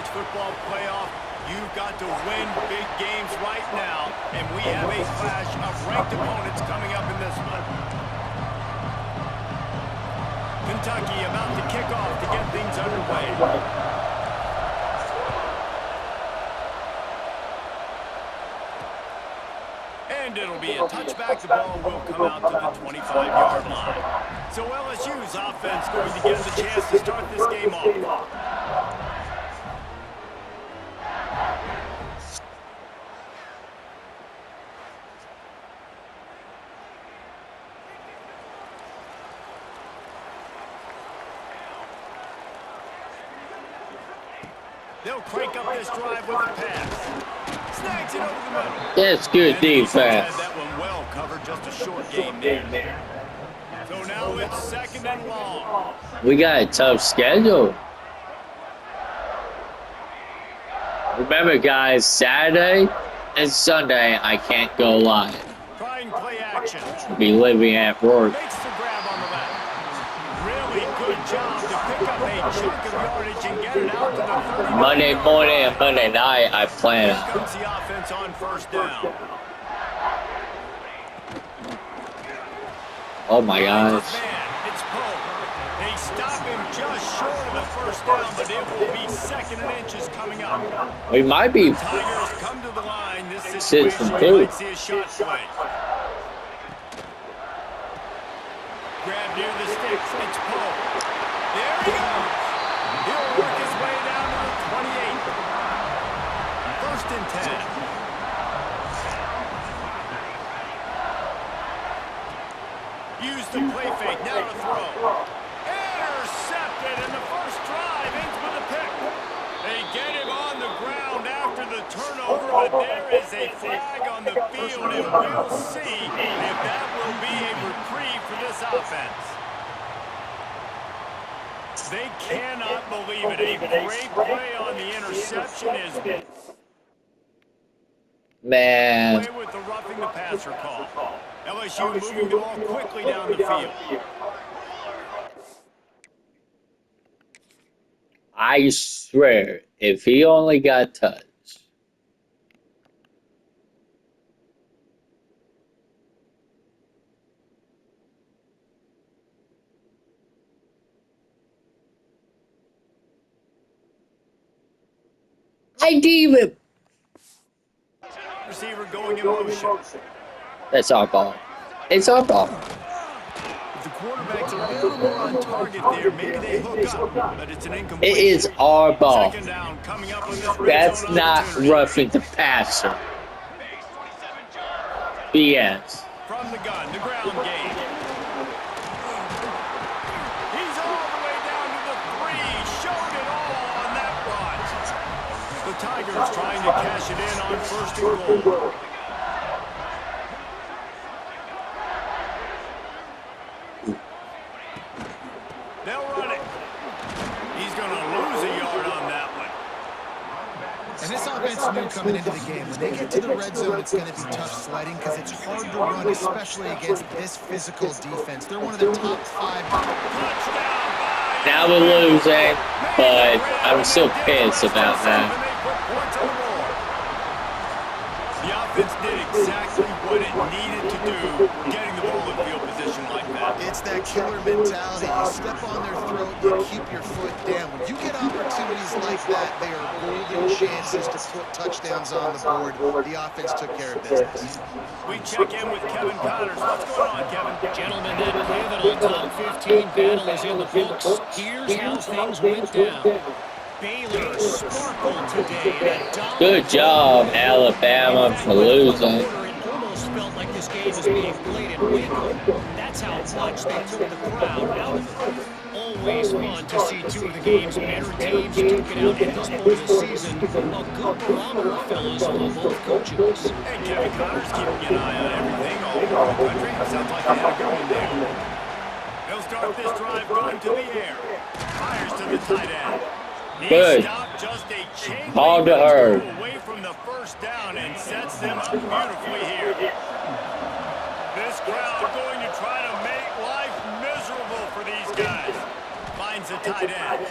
football playoff, you've got to win big games right now, and we have a clash of ranked opponents coming up in this one. Kentucky about to kick off to get things underway. And it'll be a touchback. The ball will come out to the 25-yard line. So LSU's offense going to get the chance to start this game off. They'll crank up this drive with a pass. Snags it over the middle. That's good defense. That one well covered, just a short game there. So now it's 2nd and long. We got a tough schedule. Remember, guys, Saturday and Sunday, I can't go live. Trying play action. Be living at work. Makes the grab on the left. Really good job to pick up a chunk of yardage and get it out to the 30. Monday morning and Monday night, I plan. Here comes the offense on 1st down. Oh my gosh. It's Poe. They stop him just short of the 1st down, but it will be 2nd and inches coming up. We might be Tigers come to the line. This situation we might see a shot play. Grab near the sticks. It's Poe. There he goes. He'll work his way down to the 28. 1st and 10. Use the play fake. Now to throw. Intercepted, and the first drive ends with a pick. They get him on the ground after the turnover, but there is a flag on the field, and we'll see if that will be a reprieve for this offense. They cannot believe it. A great play on the interception is man. play with the roughing the passer call. LSU moving the ball quickly down the field. I swear, if he only got touched. I gave him. Receiver going in motion. That's our ball. It's our ball. If the quarterback's a little more on target there, maybe they hook up, but it's an incomplete. It is our ball. 2nd down coming up on this red That's zone not opportunity. roughing the passer. BS. From the gun, the ground game. He's all the way down to the 3. Showed it all on that run. The Tigers trying to cash it in on 1st and goal. They'll run it. He's going to lose a yard on that one. And this offense knew coming into the game, when they get to the red zone, it's going to be tough sledding because it's hard to run, especially against this physical defense. They're one of the top 5. Now we're losing, but I'm still pissed about that. The offense did exactly what it needed to do, getting the ball in field position like that. It's that killer mentality. You step on their throat, you keep your foot down. When you get opportunities like that, they are golden chances to put touchdowns on the board. The offense took care of business. We check in with Kevin Connors. What's going on, Kevin? Gentlemen, that pivotal top 15 battle is in the books. Here's how things went down. Baylor sparkled today. Good job, Alabama, for losing. It almost felt like this game was being played in Waco. That's how much they took the crowd out of it. Always fun to see two of the game's better teams duke it out at this point of the season. A good barometer, fellas, on both coaches. Hey, Kevin Connors keeping an eye on everything all over the country. Sounds like they had a good one there. They'll start this drive going to the air. Fires to the tight end. Good. Ball to her. Away from the 1st down and sets them up beautifully here. This crowd going to try to make life miserable for these guys. Finds the tight end.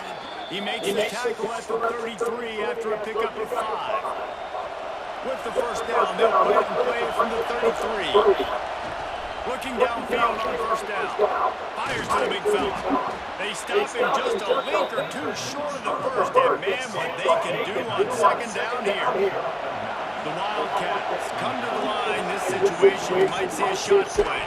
He makes the tackle at the 33 after a pickup of 5. With the first down, they'll put it in play from the 33. Looking downfield on first down. Fires to the big fella. They stop him just a link or two short of the first, and man, what they can do on second down here. The Wildcats come to the line. This situation, you might see a shot play.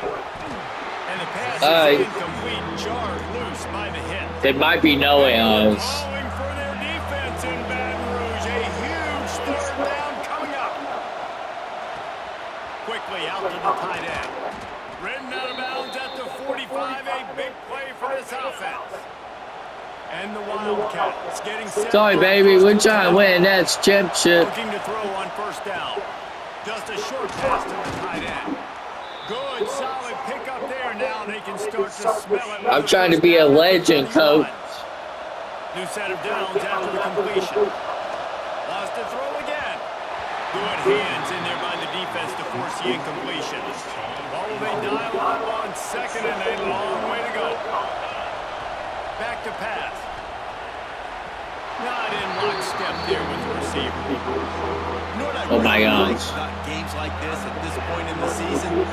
And the pass is incomplete, jarred loose by the hit. They might be knowing us. Calling for their defense in Baton Rouge. A huge third down coming up. Quickly out to the tight end. Ridden out of bounds at the 45. A big play for this offense. And the Wildcats getting set. Sorry, baby. We're trying to win that championship. Looking to throw on first down. Just a short pass to the tight end. Good, solid pickup there. Now they can start to smell it. I'm trying to be a legend, coach. New set of downs after the completion. Lost to throw again. Good hands in there by the defense to force the incompletion. Oh, they dial up on second and a long way to go. Back to pass. Not in lockstep there with the receiver. You know what I really like about games like this at this point in the season? You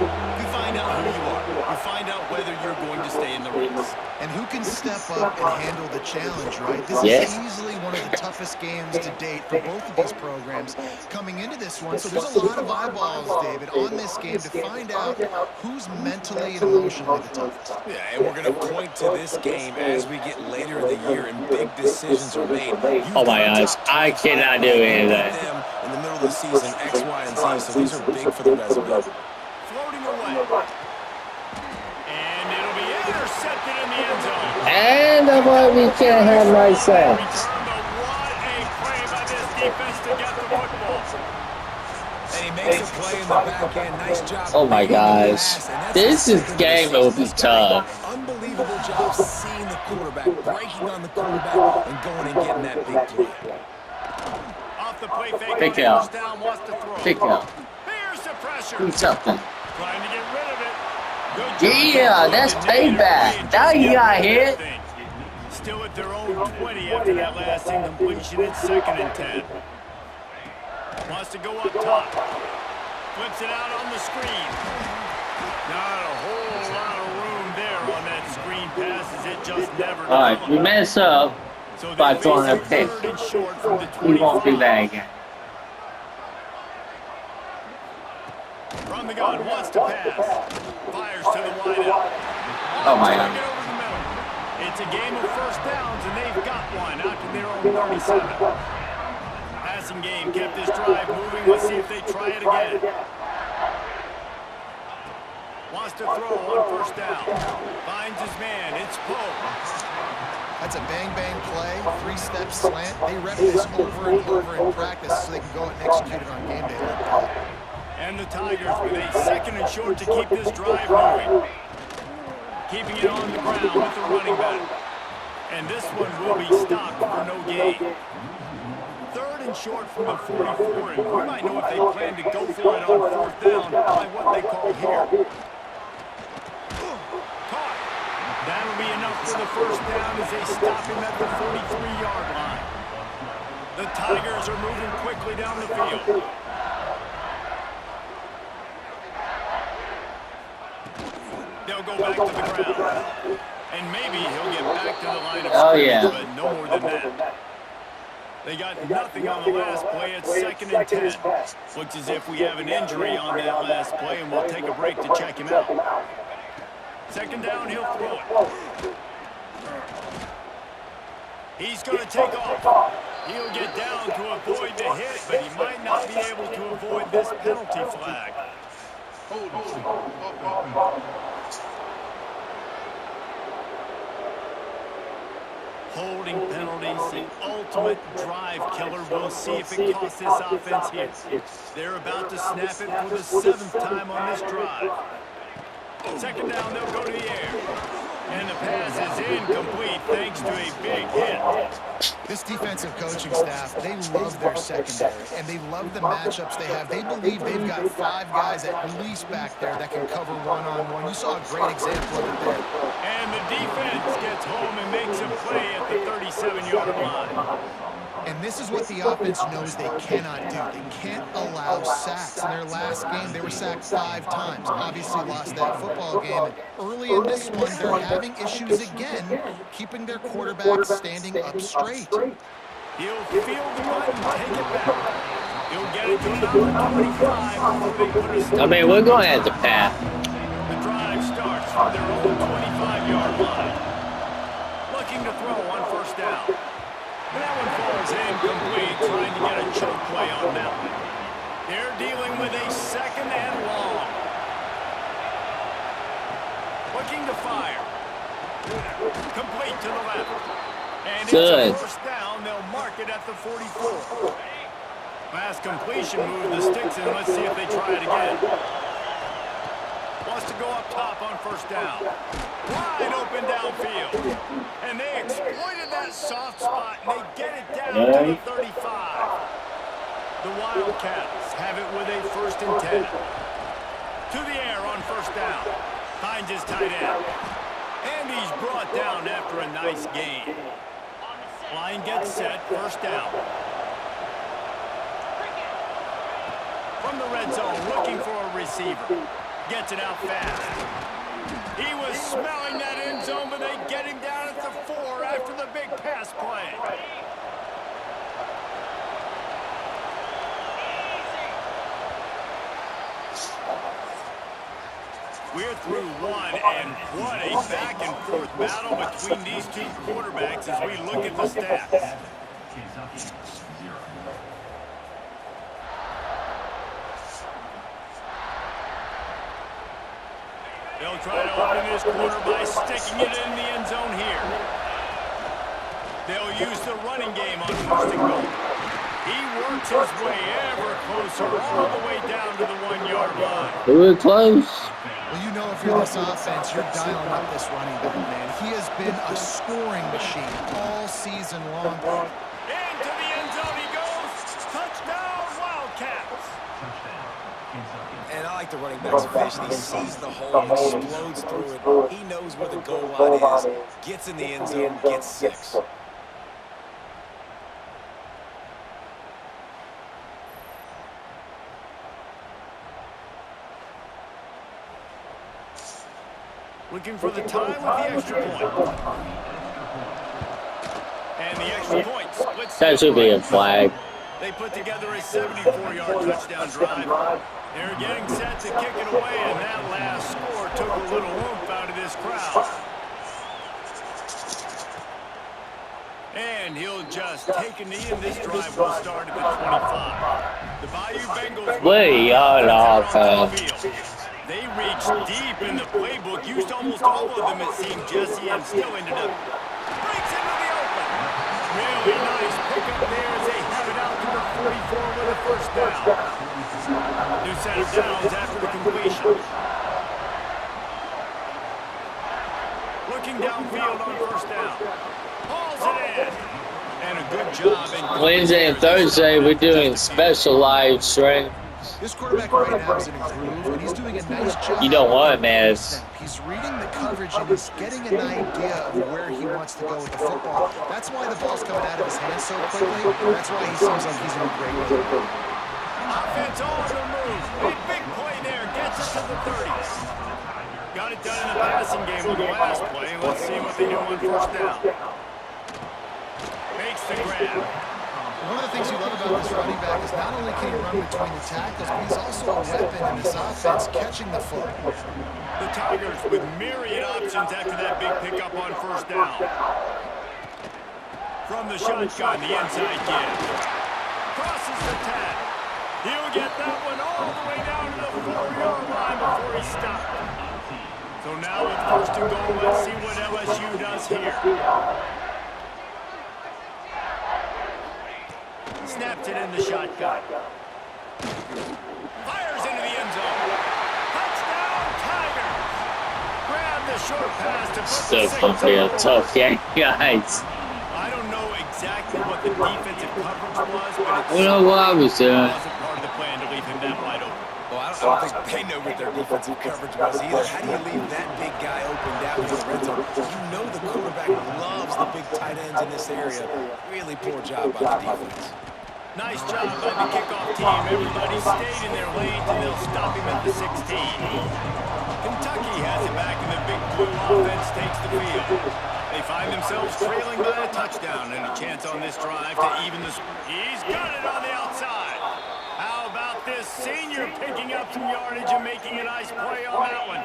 find out who you are. You find out whether you're going to stay in the race. And who can step up and handle the challenge, right? This is easily one of the toughest games to date for both of these programs coming into this one. So there's a lot of eyeballs, David, on this game to find out who's mentally and emotionally the toughest. Yeah, and we're going to point to this game as we get later in the year and big decisions are made. Oh my gosh, I cannot do any of that. In the middle of the season, X, Y, and Z, so these are big for the resume. Floating away. And it'll be intercepted in the end zone. And we can't have my sense. What a play by this defense to get the football. And he makes a play in the back end. Nice job. Oh my gosh. This is game will be tough. Unbelievable job seeing the quarterback, breaking on the quarterback, and going and getting that big play. Off the play fake. Pick it up. First down, wants to throw. Pick it up. Here's the pressure. Do something. Trying to get rid of it. Good job. Yeah, that's payback. Now you got hit. Still at their own 20 after that last incompletion. It's 2nd and 10. Wants to go up top. Flips it out on the screen. Not a whole lot of room there on that screen passes. It just never. All right, we mess up by throwing a pick. We won't do that again. From the gun, wants to pass. Fires to the wideout. Oh my God. It's a game of first downs, and they've got one out to their own 37. Passing game kept this drive moving. Let's see if they try it again. Wants to throw on first down. Finds his man. It's Poe. That's a bang-bang play, 3-step slant. They rep this over and over in practice so they can go and execute it on game day like that. And the Tigers with a 2nd and short to keep this drive moving. Keeping it on the ground with the running back. And this one will be stopped for no gain. 3rd and short from the 44, and we might know if they plan to go for it on 4th down by what they call here. Caught. That'll be enough for the first down as they stop him at the 43-yard line. The Tigers are moving quickly down the field. They'll go back to the ground. And maybe he'll get back to the line of scrimmage, but no more than that. They got nothing on the last play. It's 2nd and 10. Looks as if we have an injury on that last play, and we'll take a break to check him out. 2nd down, he'll throw it. He's going to take off. He'll get down to avoid the hit, but he might not be able to avoid this penalty flag. Holding penalties, the ultimate drive killer. We'll see if it costs this offense here. They're about to snap it for the 7th time on this drive. 2nd down, they'll go to the air. And the pass is incomplete thanks to a big hit. This defensive coaching staff, they love their secondary, and they love the matchups they have. They believe they've got 5 guys at least back there that can cover one-on-one. You saw a great example of it there. And the defense gets home and makes a play at the 37-yard line. And this is what the offense knows they cannot do. They can't allow sacks. In their last game, they were sacked 5 times. Obviously lost that football game. And early in this one, they're having issues again, keeping their quarterback standing up straight. He'll field the punt and take it back. He'll get it to about 25 before they put a stop. I mean, we're going at the pass. The drive starts from their own 25-yard line. Looking to throw on first down. That one falls incomplete, trying to get a choke play on that one. They're dealing with a second and long. Looking to fire. Complete to the left. And Good. it's a first down. They'll mark it at the 44. Pass completion, move the sticks in. Let's see if they try it again. Wants to go up top on first down. Wide open downfield. And they exploited that soft spot, and they get it down to the 35. The Wildcats have it with a 1st and 10. To the air on first down. Finds his tight end. And he's brought down after a nice gain. Line gets set, first down. From the red zone, looking for a receiver. Gets it out fast. He was smelling that end zone, but they get him down at the 4 after the big pass play. We're through one, and what a back-and-forth battle between these two quarterbacks as we look at the stats. They'll try to open this quarter by sticking it in the end zone here. They'll use the running game on 1st and goal. He works his way ever closer, all the way down to the 1-yard line. We're close. Well, you know if you're this offense, you're dialing up this running back, man. He has been a scoring machine all season long. Into the end zone he goes. Touchdown, Wildcats. And I like the running back's vision. He sees the hole, explodes through it. He knows where the goal line is. Gets in the end zone, gets 6. Looking for the time with the extra point. And the extra point splits. That should be a flag. They put together a 74-yard touchdown drive. They're getting set to kick it away, and that last score took a little oomph out of this crowd. And he'll just take a knee, and this drive will start at the 25. The Bayou Bengals We are offense. They reached deep in the playbook, used almost all of them, it seemed, Jesse, and still ended up breaks into the open. Really nice pickup there as they have it out to the 44 with a first down. New set of downs after the completion. Looking downfield on first down. Hauls it in. And a good job. Wednesday and Thursday, we're doing special live stream. This quarterback right now is in a groove, and he's doing a nice job. You don't want it, man. He's reading the coverage, and he's getting an idea of where he wants to go with the football. That's why the ball's coming out of his hands so quickly. That's why he seems like he's in a great way. Offense on the move. A big play there. Gets it to the 30s. Got it done in the passing game on the last play. Let's see what they do on first down. Makes the grab. One of the things you love about this running back is not only can he run between the tackles, but he's also a weapon in this offense, catching the foot. The Tigers with myriad options after that big pickup on first down. From the shotgun, the inside give. Crosses the 10. He'll get that one all the way down to the 4-yard line before he stopped. So now with 1st and goal, let's see what LSU does here. Snaps it in the shotgun. Fires into the end zone. Touchdown, Tigers. Grab the short pass to put Still the gonna Saints be on a the tough board. game, guys. I don't know exactly what the defensive coverage was, but it You know what I was doing? wasn't part of the plan to leave him that wide open. Well, I don't think they know what their defensive coverage was either. How do you leave that big guy open down here in the red zone? You know the quarterback loves the big tight ends in this area. Really poor job by the defense. Nice job by the kickoff team. Everybody stayed in their lanes, and they'll stop him at the 16. Kentucky has it back, and the big blue offense takes the field. They find themselves trailing by a touchdown, and a chance on this drive to even the score. He's got it on the outside. How about this senior picking up some yardage and making a nice play on that one?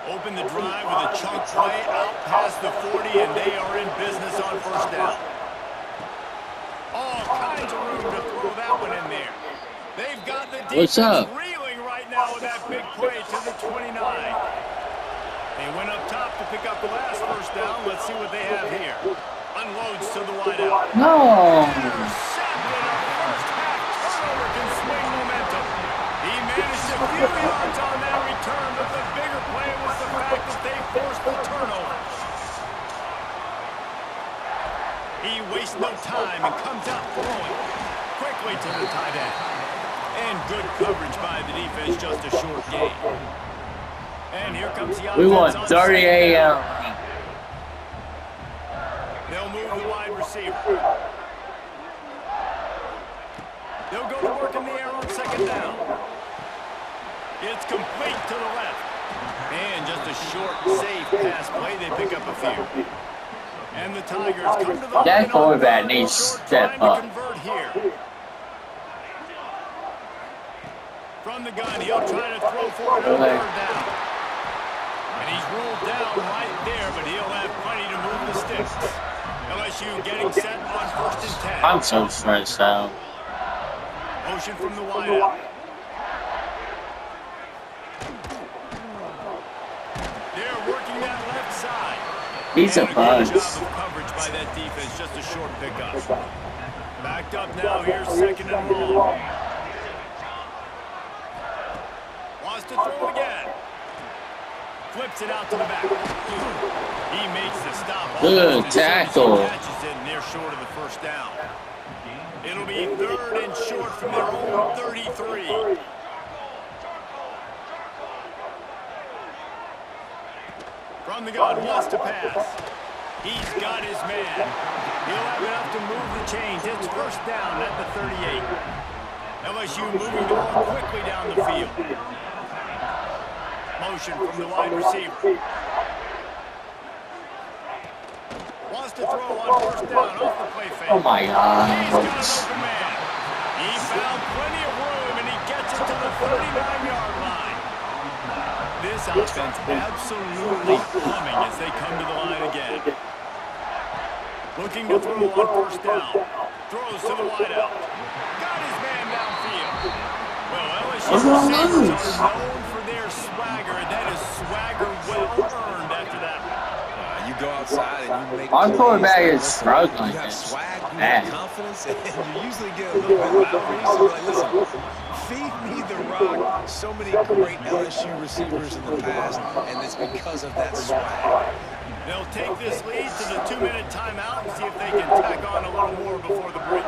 Open the drive with a chunk play out past the 40, and they are in business on first down. All kinds of room to throw that one in there. They've got the defense reeling right now with that big play to the 29. They went up top to pick up the last first down. Let's see what they have here. Unloads to the wideout. No. Intercepted. A first-half turnover can swing momentum. He managed a few yards on that return, but the bigger play was the fact that they forced the turnover. He wastes no time and comes out throwing quickly to the tight end. And good coverage by the defense, just a short gain. And here comes the offense. We want 30 a.m. They'll move the wide receiver. They'll go to work in the air on second down. It's complete to the left. And just a short, safe pass play. They pick up a few. And the Tigers come to the line. That quarterback needs to step up. Here. From the gun, he'll try to throw for it on third down. And he's rolled down right there, but he'll have plenty to move the sticks. LSU getting set on first and 10. I'm so stressed out. Motion from the wideout. They're working that left side. He's a buzz. Good job of coverage by that defense, just a short pickup. Backed up now, here's second and long. Wants to throw again. Flips it out to the back. He makes the stop. Good tackle. Catches it, and they're short of the first down. It'll be third and short from their own 33. From the gun, wants to pass. He's got his man. He'll have enough to move the chains. It's first down at the 38. LSU moving the ball quickly down the field. Motion from the wide receiver. Wants to throw on first down off the play fake. Oh my God. He's got an open man. He found plenty of room, and he gets it to the 39-yard line. This offense absolutely humming as they come to the line again. Looking to throw on first down. Throws to the wideout. Got his man downfield. Well, LSU receivers are known for their swagger, and that is swagger well-earned after that. You go outside and you make Our quarterback is listen, struggling. You have swag, you Man. have confidence, and you usually get a little bit louder. So you're like, listen, feed me the rock. So many great LSU receivers in the past, and it's because of that swag. They'll take this lead to the 2-minute timeout and see if they can tack on a little more before the break.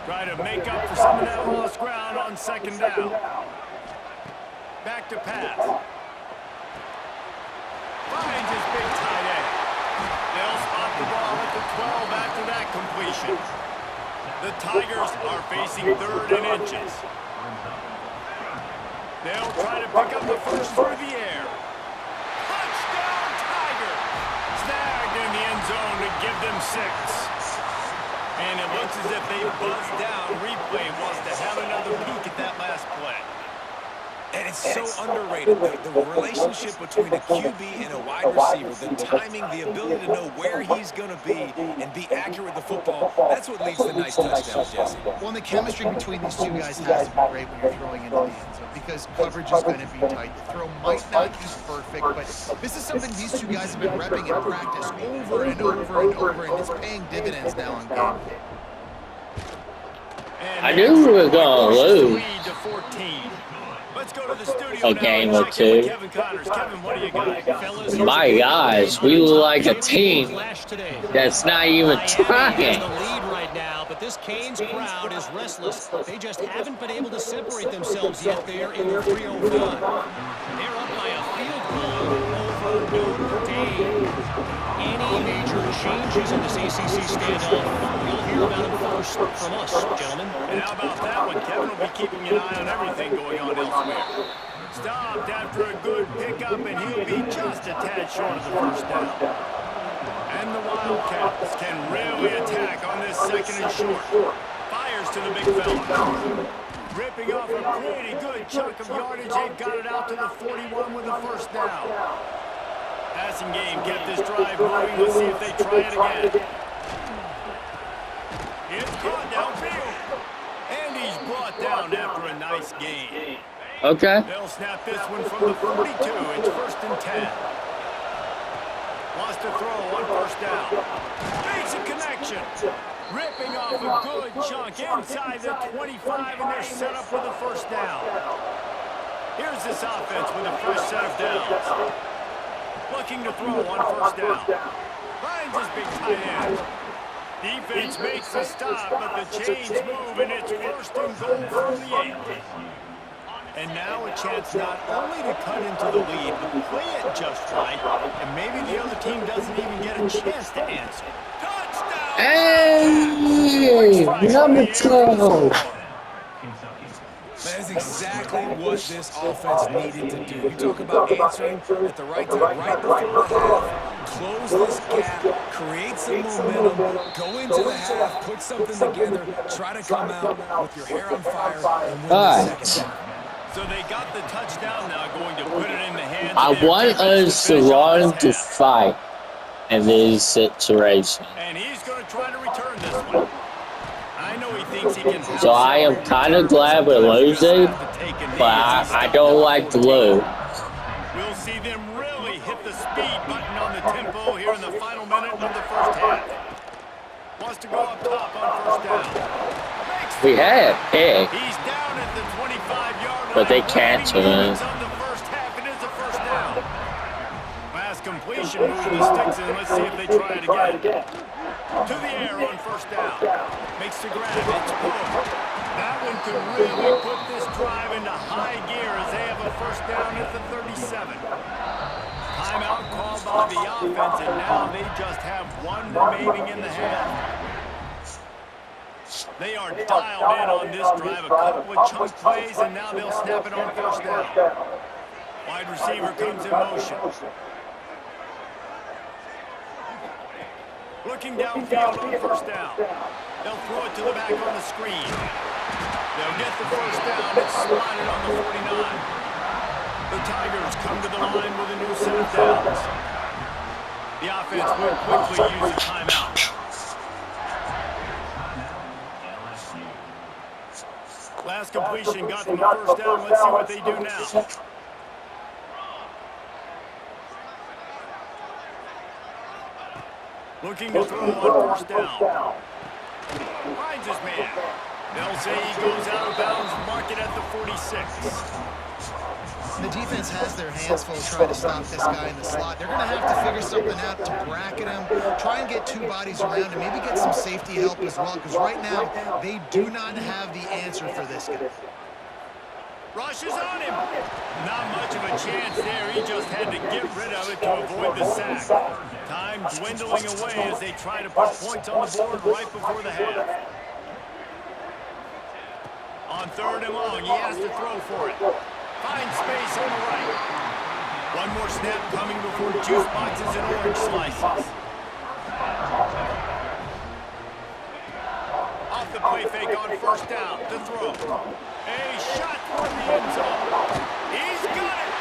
Try to make up for some of that lost ground on second down. Back to pass. Finds his big tight end. They'll spot the ball at the 12 after that completion. The Tigers are facing third and inches. They'll try to pick up the first through the air. Touchdown, Tiger! Snagged in the end zone to give them 6. And it looks as if they buzzed down. Replay wants to have another peek at that last play. And it's so underrated, the relationship between a QB and a wide receiver, the timing, the ability to know where he's going to be and be accurate with the football, that's what leads to nice touchdowns, Jesse. Well, and the chemistry between these two guys has to be great when you're throwing into the end zone because coverage is going to be tight. The throw might not be perfect, but this is something these two guys have been repping in practice over and over and over, and it's paying dividends now on game day. I knew we were going to lose. Lead to 14. Let's go to the studio a now game and or check in with two. Kevin Connors. Kevin, what do you got? Fellas, here's a My quick update gosh, on we the look top like a championship team clash today. that's not even Miami has trying. the lead right now, but this Canes crowd is restless. They just haven't been able to separate themselves yet there in the 305. They're up by a field goal over Notre Dame. Any major changes in this ACC standoff, you'll hear about them first from us, gentlemen. And how about that one? Kevin will be keeping an eye on everything going on elsewhere. Stopped after a good pickup, and he'll be just a tad short of the first down. And the Wildcats can really attack on this second and short. Fires to the big fella. Ripping off a pretty good chunk of yardage. They've got it out to the 41 with the first down. Passing game kept this drive moving. Let's see if they try it again. It's caught downfield. And he's brought down after a nice gain. Okay. They'll snap this one from the 42. It's 1st and 10. Wants to throw on first down. Makes a connection. Ripping off a good chunk inside the 25, and they're set up with a first down. Here's this offense with a fresh set of downs. Looking to throw on first down. Finds his big tight end. Defense makes the stop, but the chains move, and it's 1st and goal from the 8. And now a chance not only to cut into the lead, but play it just right, and maybe the other team doesn't even get a chance to answer. Touchdown! Hey, number 12. That is exactly what this offense needed to do. You talk about answering at the right time, right before the half, close this gap, create some momentum, go into the half, put something together, try to come out with your hair on fire and win the second half. So they got the touchdown now, going to put it in the hands I of their want defense us to finish off learn this to half. fight in these situations. And he's going to try to return this one. I know he thinks he can. So I am kind of glad we're losing, but I don't like to lose. We'll see them really hit the speed button on the tempo here in the final minute of the first half. Wants to go up top on first down. We had pick, He's down at the 25-yard line. but they catch him. On the first half, it is a first down. Last completion, move the sticks in. Let's see if they try it again. To the air on first down. Makes the grab. It's pulled. That one could really put this drive into high gear as they have a first down at the 37. Timeout called by the offense, and now they just have one remaining in the half. They are dialed in on this drive. A couple of chunk plays, and now they'll snap it on first down. Wide receiver comes in motion. Looking downfield on first down. They'll throw it to the back on the screen. They'll get the first down. It's slotted on the 49. The Tigers come to the line with a new set of downs. The offense will quickly use a timeout. Last completion got them a first down. Let's see what they do now. Looking to throw on first down. Finds his man. They'll say he goes out of bounds, mark it at the 46. The defense has their hands full trying to stop this guy in the slot. They're going to have to figure something out to bracket him, try and get two bodies around him, maybe get some safety help as well, because right now they do not have the answer for this guy. Rushes on him. Not much of a chance there. He just had to get rid of it to avoid the sack. Time dwindling away as they try to put points on the board right before the half. On 3rd and long, he has to throw for it. Finds space on the right. One more snap coming before juice boxes and orange slices. Off the play fake on first down to throw. A shot for the end zone. He's got it.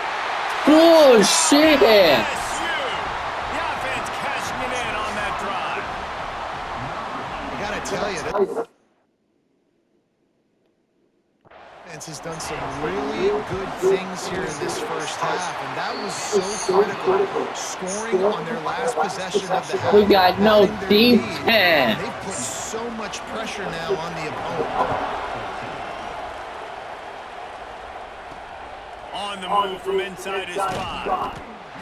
Bullshit! LSU. The offense cashing it in on that drive. I got to tell you, this defense has done some really good things here in this first half, and that was so critical. Scoring on their last possession of the half. We got no defense. They've put so much pressure now on the opponent. on the move from inside his 5.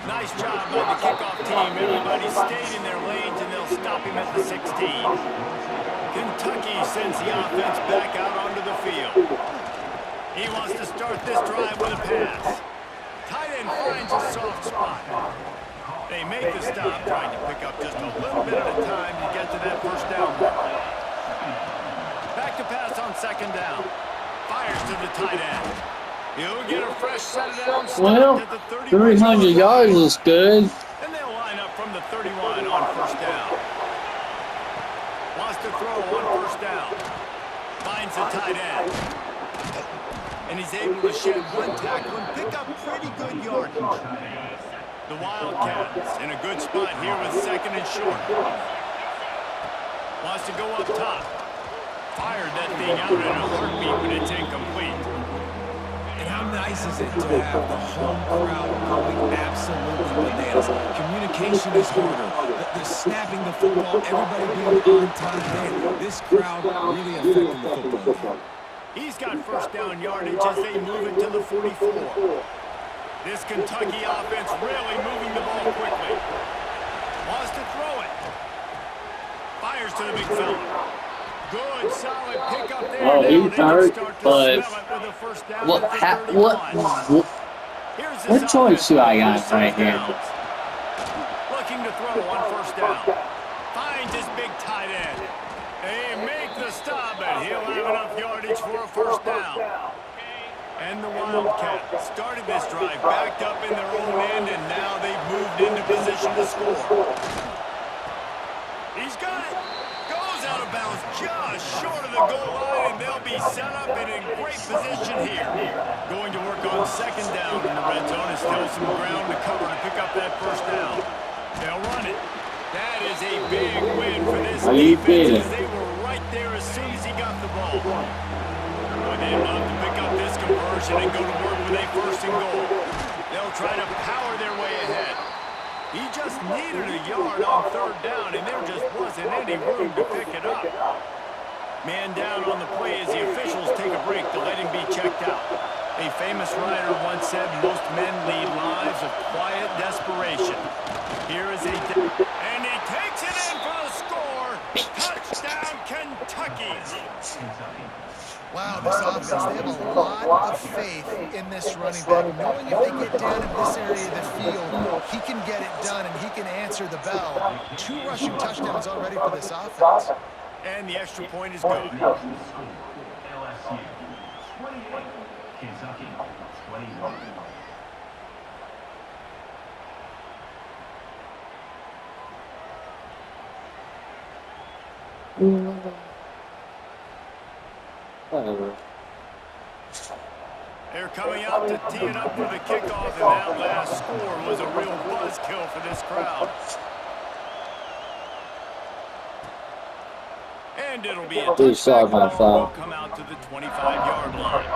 Nice job by the kickoff team. Everybody stayed in their lanes, and they'll stop him at the 16. Kentucky sends the offense back out onto the field. He wants to start this drive with a pass. Tight end finds a soft spot. They make the stop, trying to pick up just a little bit at a time to get to that first down mark. Back to pass on second down. Fires to the tight end. He'll get a fresh set down. Well, 300 yards is good. And they'll line up from the 31 on first down. Wants to throw on first down. Finds the tight end. And he's able to shed one tackle and pick up pretty good yardage. The Wildcats in a good spot here with second and short. Wants to go up top. Fired that thing out in a heartbeat, but it's incomplete. And how nice is it to have the home crowd going absolutely bananas? Communication is harder. The snapping the football, everybody being on time. Man, this crowd really affecting the football game. He's got first down yardage as they move it to the 44. This Kentucky offense really moving the ball quickly. Wants to throw it. Fires to the big fella. Good, solid pickup there. Oh, he hurt, but what choice do I got right here? Looking to throw on first down. Finds his big tight end. They make the stop, and he'll have enough yardage for a first down. And the Wildcats started this drive backed up in their own end, and now they've moved into position to score. He's got it. Goes out of bounds just short of the goal line, and they'll be set up and in great position here. Going to work on second down in the red zone. Is still some ground to cover to pick up that first down. They'll run it. That is a big win for this defense, as they were right there as soon as he got the ball. Boy, they'd love to pick up this conversion and go to work with a first and goal. They'll try to power their way ahead. He just needed a yard on third down, and there just wasn't any room to pick it up. Man down on the play as the officials take a break to let him be checked out. A famous writer once said, most men lead lives of quiet desperation. Here is and he takes it in for the score. Touchdown, Kentucky. Wow, this offense, they have a lot of faith in this running back, knowing if they get down in this area of the field, he can get it done and he can answer the bell. 2 rushing touchdowns already for this offense. And the extra point is good. LSU 28, Kentucky 21. Whatever. They're coming out to tee it up for the kickoff, and that last score was a real buzzkill for this crowd. And it'll be a touchback ball will come out to the 25-yard line.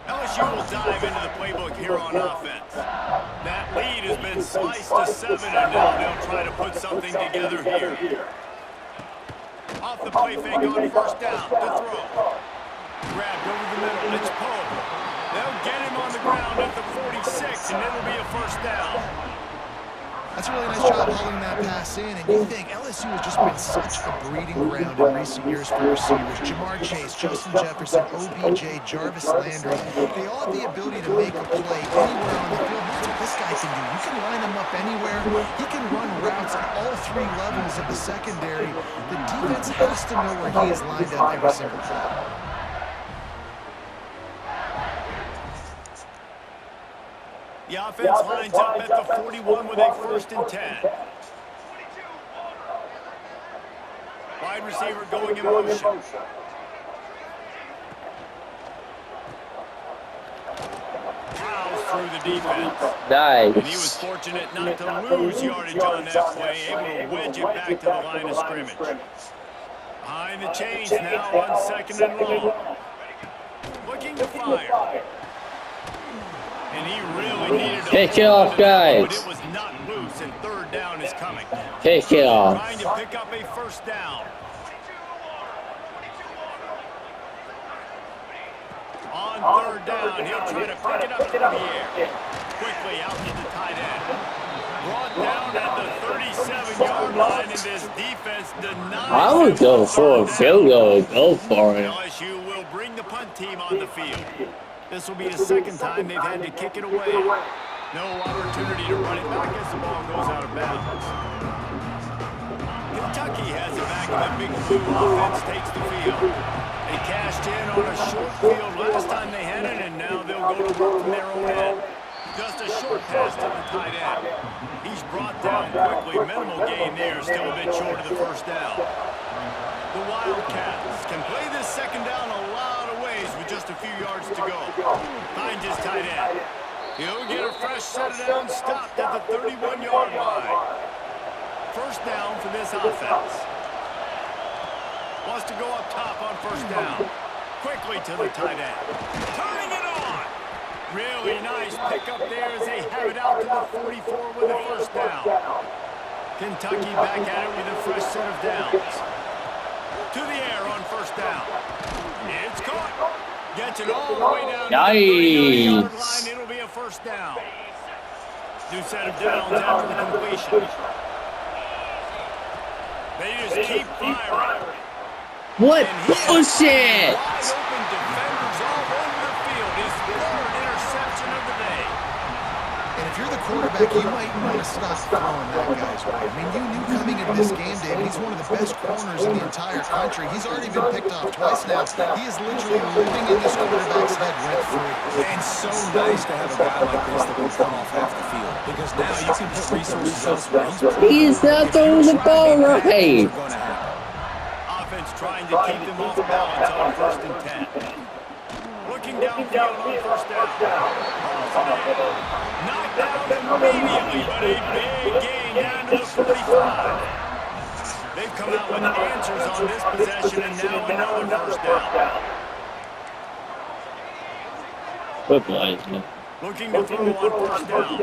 LSU will dive into the playbook here on offense. That lead has been sliced to 7, and now they'll try to put something together here. Off the play fake on first down to throw. Grabbed over the middle. It's Poe. They'll get him on the ground at the 46, and it'll be a first down. That's a really nice job holding that pass in, and you think LSU has just been such a breeding ground in recent years for receivers. Jamar Chase, Justin Jefferson, OBJ, Jarvis Landry, they all have the ability to make a play anywhere on the field. That's what this guy can do. You can line him up anywhere. He can run routes at all 3 levels of the secondary. The defense has to know where he is lined up every single time. The offense lines up at the 41 with a first and 10. Wide receiver going in motion. Plows through the defense. Nice. And he was fortunate not to lose yardage on that play, able to wedge it back to the line of scrimmage. Behind the chains now on second and long. Looking to fire. And he really needed to kick it off, guys. But it was not loose, and third down is coming. Kick it off. Trying to pick up a first down. On on third down. He'll try to pick it up through the air. Quickly out to the tight end. Brought down at the 37-yard line, and this defense denies I would go for a field goal. Go for it. LSU will bring the punt team on the field. This will be the second time they've had to kick it away. No opportunity to run it back as the ball goes out of bounds. Kentucky has it back, and the Big Blue offense takes the field. They cashed in on a short field last time they had it, and now they'll go to work from their own end. Just a short pass to the tight end. He's brought down quickly. Minimal gain there, still a bit short of the first down. The Wildcats can play this second down a lot of ways with just a few yards to go. Finds his tight end. He'll get a fresh set of downs stopped at the 31-yard line. First down for this offense. Wants to go up top on first down. Quickly to the tight end. Turning it on. Really nice pickup there as they have it out to the 44 with the first down. Kentucky back at it with a fresh set of downs. To the air on first down. It's caught. Gets it all the way down to the 39-yard line. It'll be a first down. New set of downs after the completion. They just keep firing. What bullshit? Wide open defenders all over the field. His third interception of the day. And if you're the quarterback, you might want to stop throwing that guy's way. I mean, you knew coming into this game, David, he's one of the best corners in the entire country. He's already been picked off twice now. He is literally living in this quarterback's head rent-free. And so nice to have a guy like this that can come off half the field. Because now you can put resources elsewhere. He's not throwing the ball right. Offense trying to keep them off balance on first and 10. Looking downfield on first down. Knocked down immediately, but a big gain down to the 45. They've come out with answers on this possession, and now another first down. Good play. Looking to throw on first down.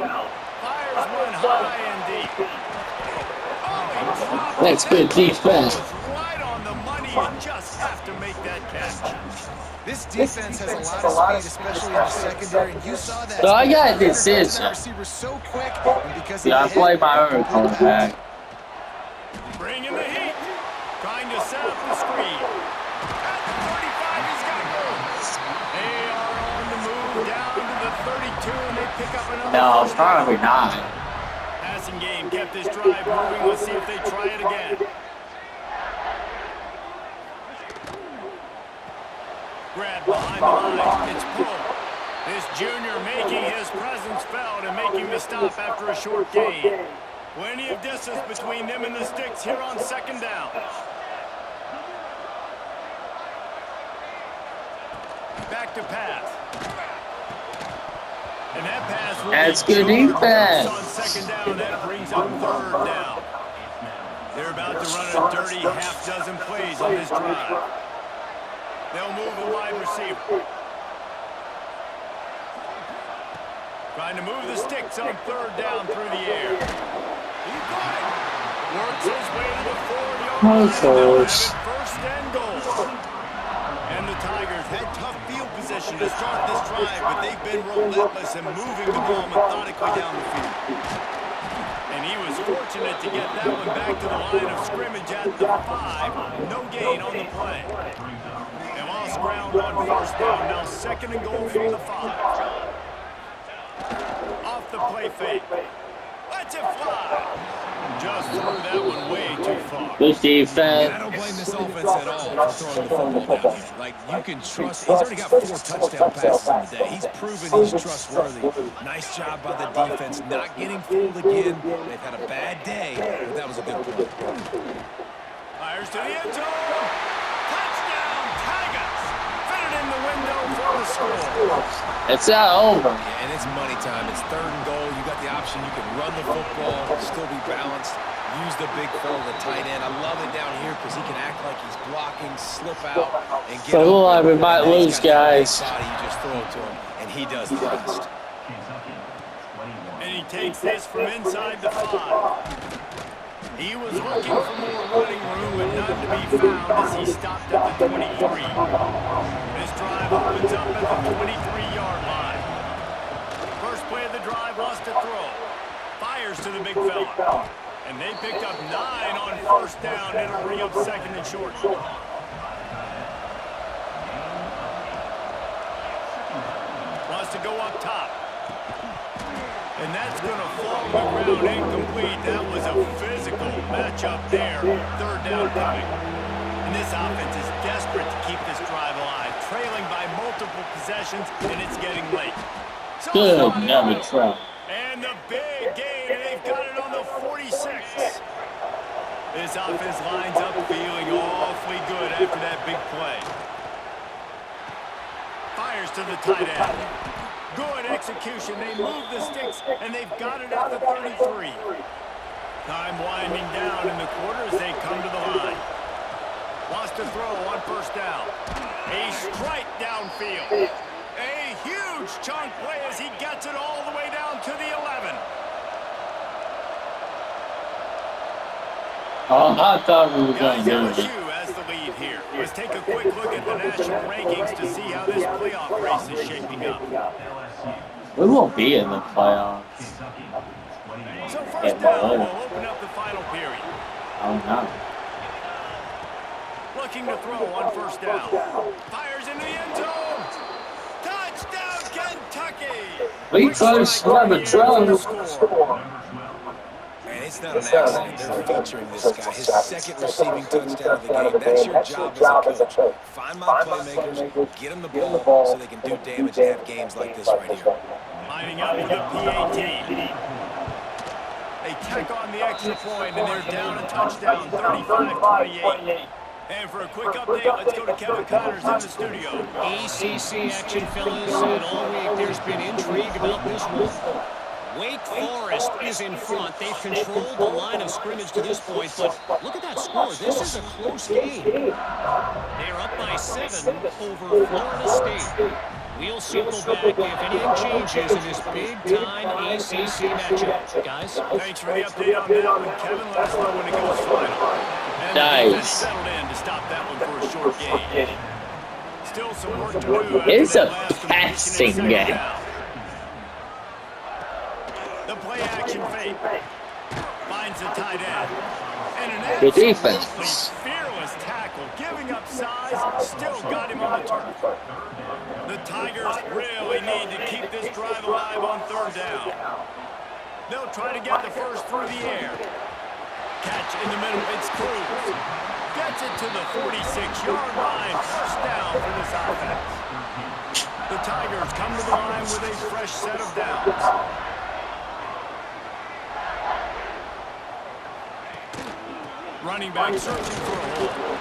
Fires one high and deep. Oh, That's good defense. right on the money. You just have to make that catch. This defense has a lot of speed, especially in the secondary, and you saw that. So I got this decision. Receiver so quick, and because Yeah, I play my own quarterback. Bringing the heat. Trying to set up the screen. At the 35, he's got room. They are on the move down to the 32, and they pick up another. No, probably not. Passing game kept this drive moving. Let's see if they try it again. Grab behind the line. It's Poe. This junior making his presence felt and making the stop after a short gain. Plenty of distance between them and the sticks here on second down. Back to pass. And that pass will That's be good short. defense. On second down, that brings up third down. They're about to run a dirty half-dozen plays on this drive. They'll move the wide receiver. Trying to move the sticks on third down through the air. He got it. Works his way to the 4-yard line. First and goal. And the Tigers had tough field position to start this drive, but they've been relentless in moving the ball methodically down the field. And he was fortunate to get that one back to the line of scrimmage at the 5. No gain on the play. They lost ground on first down. Now second and goal from the 5. Off the play fake. Lets it fly. Just threw that one way too far. Good defense. I don't blame this offense at all for throwing the football down here. Like, you can trust. He's already got 4 touchdown passes on the day. He's proven he's trustworthy. Nice job by the defense, not getting fooled again. They've had a bad day, but that was a good play. Fires to the end zone. Touchdown, Tigers. Fit it in the window for the score. It's not over. Yeah, and it's money time. It's third and goal. You got the option. You can run the football, still be balanced. Use the big fella, the tight end. I love it down here because he can act like he's blocking, slip out, and get So look like we open. might lose, guys. Body, you just throw it to him, and he does the rest. Kentucky, 21. And he takes this from inside the 5. He was looking for more running room, but none to be found as he stopped at the 23. This drive opens up at the 23-yard line. First play of the drive, wants to throw. Fires to the big fella. And they picked up 9 on first down. It'll bring up second and short. Wants to go up top. And that's going to fall on the ground incomplete. That was a physical matchup there. Third down coming. And this offense is desperate to keep this drive alive. Trailing by multiple possessions, and it's getting late. So Good, never try. and the big gain, and they've got it on the 46. This offense lines up feeling awfully good after that big play. Fires to the tight end. Good execution. They move the sticks, and they've got it at the 33. Time winding down in the quarter as they come to the line. Wants to throw on first down. A strike downfield. A huge chunk play as he gets it all the way down to the 11. Oh, I thought we were going Guys, to do LSU it. has the lead here. Let's take a quick look at the national rankings to see how this playoff race is shaping up. LSU. We won't be in the playoffs. Kentucky. 21. So first down will open up the final period. Oh, no. Looking to throw on first down. Fires into the end zone. Touchdown, Kentucky! We close never drones. And it's not an accident. They're featuring this guy. His second receiving touchdown of the game. That's your job as a coach. Find my playmakers, get them the ball so they can do damage and have games like this right here. Lining up for the PAT. They tack on the extra point, and they're down a touchdown, 35-28. And for a quick update, let's go to Kevin Connors in the studio. ACC action, fellas, and all week there's been intrigue about this one. Wake Forest is in front. They've controlled the line of scrimmage to this point, but look at that score. This is a close game. They're up by 7 over Florida State. We'll circle back if anything changes in this big-time ACC matchup. Guys? Thanks for the update on that one, Kevin. Let us know when it goes final. And the defense settled in to stop that one for a short gain. Still some work to do. It's a after that last passing completion in game. second down. The play action fake. Finds the tight end. And an Good absolutely defense. fearless tackle. Giving up size, still got him on the turf. The Tigers really need to keep this drive alive on third down. They'll try to get the first through the air. Catch in the middle, it's Cruz. Gets it to the 46-yard line. First down for this offense. The Tigers come to the line with a fresh set of downs. Running back searching for a hole.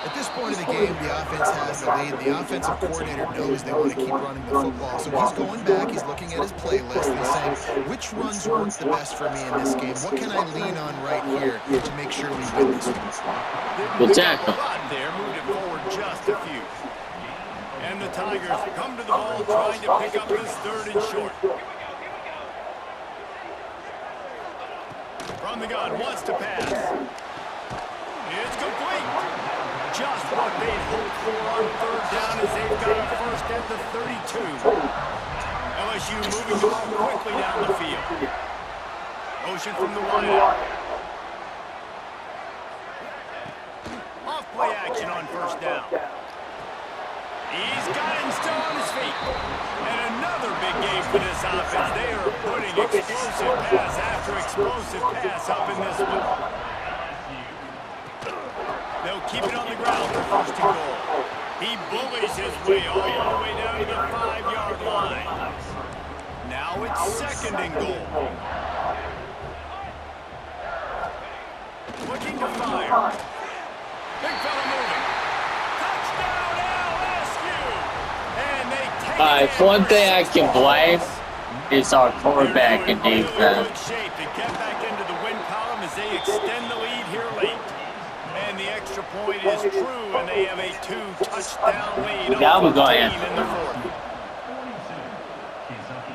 At this point of the game, the offense has the lead. The offensive coordinator knows they want to keep running the football. So he's going back, he's looking at his playlist, and he's saying, which runs work the best for me in this game? What can I lean on right here to make sure we win this one? Good tackle. There, moved it forward just a few. And the Tigers come to the ball trying to pick up this third and short. From the gun, wants to pass. It's complete. Just what they'd hoped for on third down as they've got a first at the 32. LSU moving the ball quickly down the field. Motion from the wideout. Off play action on first down. He's got him still on his feet. And another big game for this offense. They are putting explosive pass after explosive pass up in this one. They'll keep it on the ground for first and goal. He bullies his way all the way down to the 5-yard line. Now it's second and goal. Looking to fire. Big fella moving. Touchdown LSU! And they take Alright, it one for thing I 6 can blame points. is our quarterback and They're in really defense. good shape to get back into the win column as they extend the lead here late. And the extra point is true, and they have a 2-touchdown lead. Now we're going in the fourth. 42. Kentucky.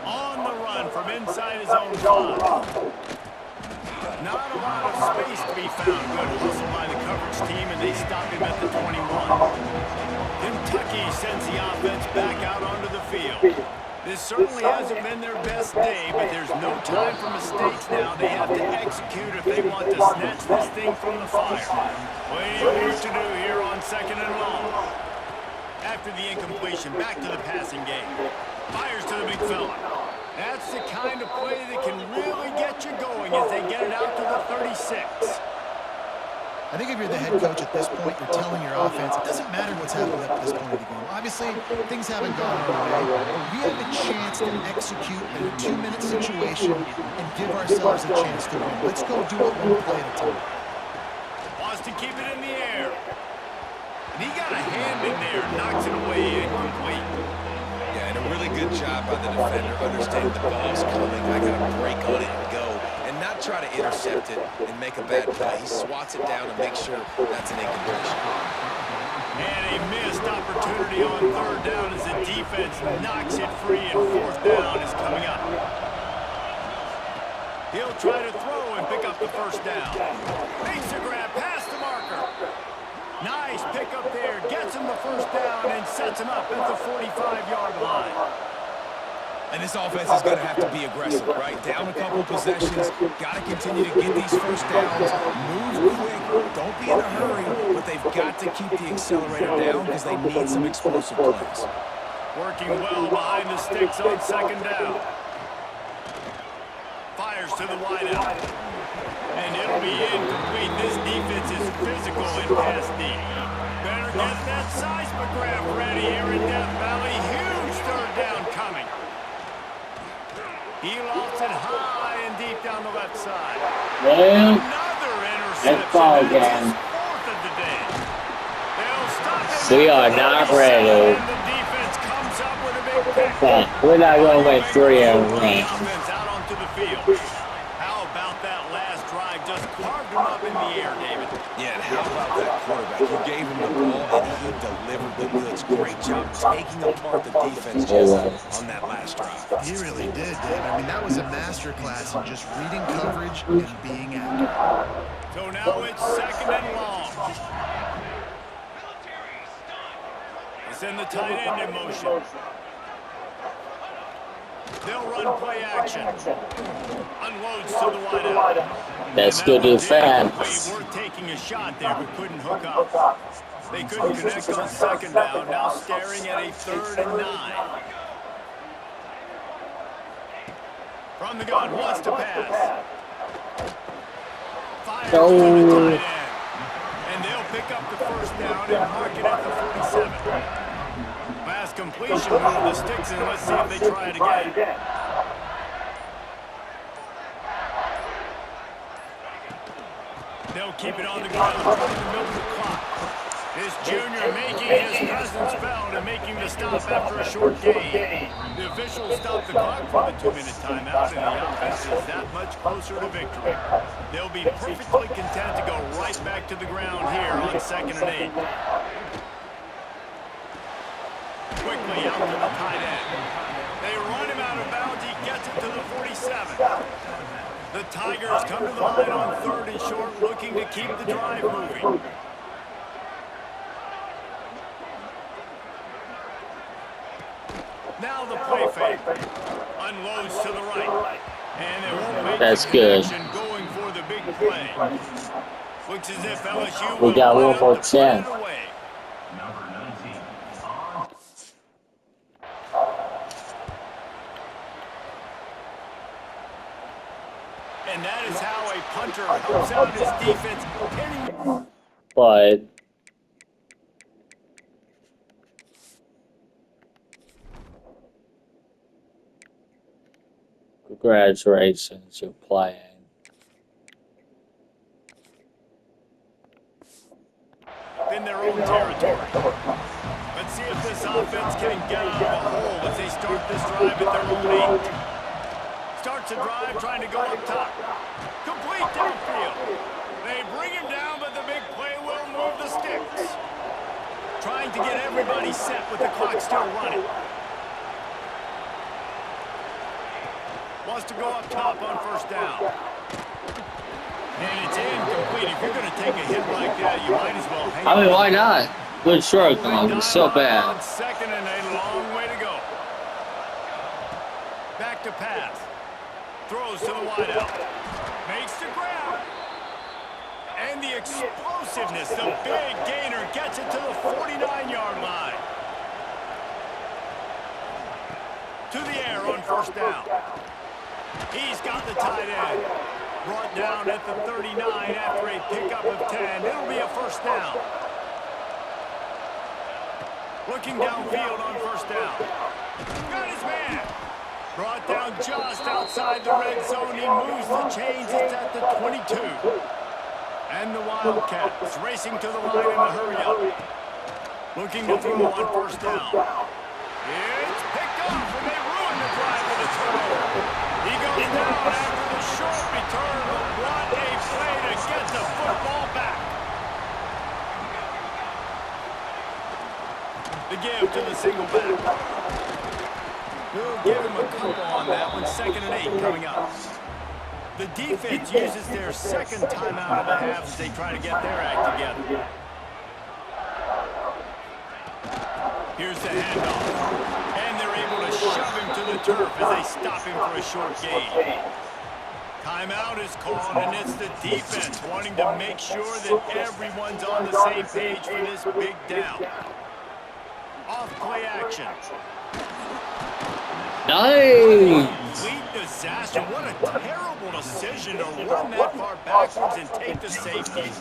28. On the run from inside his own 5. Not a lot of space to be found. Good hustle by the coverage team, and they stop him at the 21. Kentucky sends the offense back out onto the field. This certainly hasn't been their best day, but there's no time for mistakes now. They have to execute if they want to snatch this thing from the fire. Plenty of work to do here on 2nd and long. After the incompletion, back to the passing game. Fires to the big fella. That's the kind of play that can really get you going as they get it out to the 36. I think if you're the head coach at this point, you're telling your offense, it doesn't matter what's happened up to this point of the game. Obviously, things haven't gone our way, but we have a chance to execute in a 2-minute situation and give ourselves a chance to win. Let's go do it one play at a time. Wants to keep it in the air. And he got a hand in there, knocks it away incomplete. Yeah, and a really good job by the defender, understanding the ball's coming. I got to break on it and go. Not try to intercept it and make a bad play. He swats it down and makes sure that's an incompletion. And a missed opportunity on 3rd down as the defense knocks it free, and 4th down is coming up. He'll try to throw and pick up the 1st down. Makes a grab past the marker. Nice pick up there. Gets him the 1st down and sets him up at the 45-yard line. And this offense is going to have to be aggressive, right? Down a couple possessions. Got to continue to get these 1st downs. Move quick. Don't be in a hurry. But they've got to keep the accelerator down because they need some explosive plays. Working well behind the sticks on 2nd down. Fires to the wideout. And it'll be incomplete. This defense is physical in pass D. Better get that seismograph ready here in Death Valley. Huge 3rd down coming. He lofts it high and deep down the left side. Well, Another interception. that's ball game. 4th of the day. They'll stop it. We are not ready. And the defense comes up with a big pick. We're not going to win 3 in a row. Offense out onto the field. How about that last drive? Just carved him up in the air, David. Yeah, and how about that quarterback? You gave him the ball, and he delivered the goods. Great job taking apart the defense just on that last drive. He really did, Dave. I mean, that was a masterclass in just reading coverage and being accurate. So now it's 2nd and long. They send the tight end in motion. They'll run play action. Unloads to the wideout. That's good defense. Worth taking a shot there, but couldn't hook up. They couldn't connect on 2nd down. Now staring at a 3rd and 9. From the gun, wants to pass. Fires to the tight end. And they'll pick up the 1st down and mark it at the 47. Last completion with the sticks, and let's see if they try it again. They'll keep it on the ground, trying to milk the clock. This junior making his presence felt and making the stop after a short gain. The officials stopped the clock for the 2-minute timeout, and the offense is that much closer to victory. They'll be perfectly content to go right back to the ground here on 2nd and 8. Quickly out to the tight end. They run him out of bounds. He gets it to the 47. The Tigers come to the line on 3rd and short, looking to keep the drive moving. Now the play fake. Unloads to the right. And they won't make That's the good. connection going for the big play. Looks as if LSU We got will one more put it chance. away. Number 19 on. And that is how a punter helps out his defense. But congratulations, you're playing. In their own territory. Let's see if this offense can get out of a hole as they start this drive at their own 8. Starts a drive trying to go up top. Complete downfield. They bring him down, but the big play will move the sticks. Trying to get everybody set with the clock still running. Wants to go up top on 1st down. And it's incomplete. If you're going to take a hit like that, you might as well hang I mean, on. why not? Good stroke, though. It's so bad. On second and a long way to go. Back to pass. Throws to the wideout. Makes the grab. And the explosiveness, the big gainer, gets it to the 49-yard line. To the air on first down. He's got the tight end. Brought down at the 39 after a pickup of 10. It'll be a first down. Looking downfield on first down. Got his man. Brought down just outside the red zone. He moves the chains. It's at the 22. And the Wildcats racing to the line in a hurry-up. Looking to throw on first down. It's picked off, and they ruin the drive with a turnover. He goes down after the short return, but what a play to get the football back. The give to the single back. We'll give him a couple on that one. 2nd and 8 coming up. The defense uses their second timeout of the half as they try to get their act together. Here's the handoff. And they're able to shove him to the turf as they stop him for a short gain. Timeout is called, and it's the defense wanting to make sure that everyone's on the same page for this big down. Off play action. Nice. Complete disaster. What a terrible decision to run that far backwards and take the safety.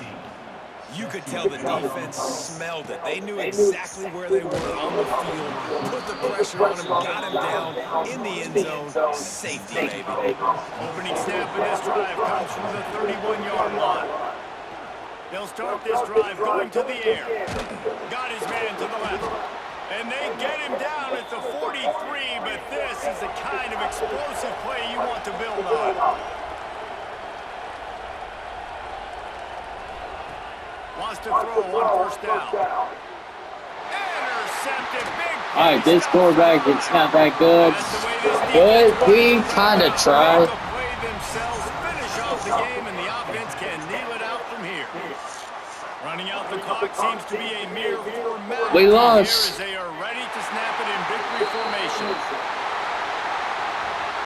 You could tell the defense smelled it. They knew exactly where they were on the field, put the pressure on him, got him down in the end zone. Safety, baby. Opening snap of this drive comes from the 31-yard line. They'll start this drive going to the air. Got his man to the left. And they get him down at the 43, but this is the kind of explosive play you want to build on. Wants to throw on first down. Intercepted. Big. All right, this quarterback is not that good. Good. We kind of tried. Play themselves, finish off the game, and the offense can kneel it out from here. Running out the clock seems to be a mere formality. We lost. Here is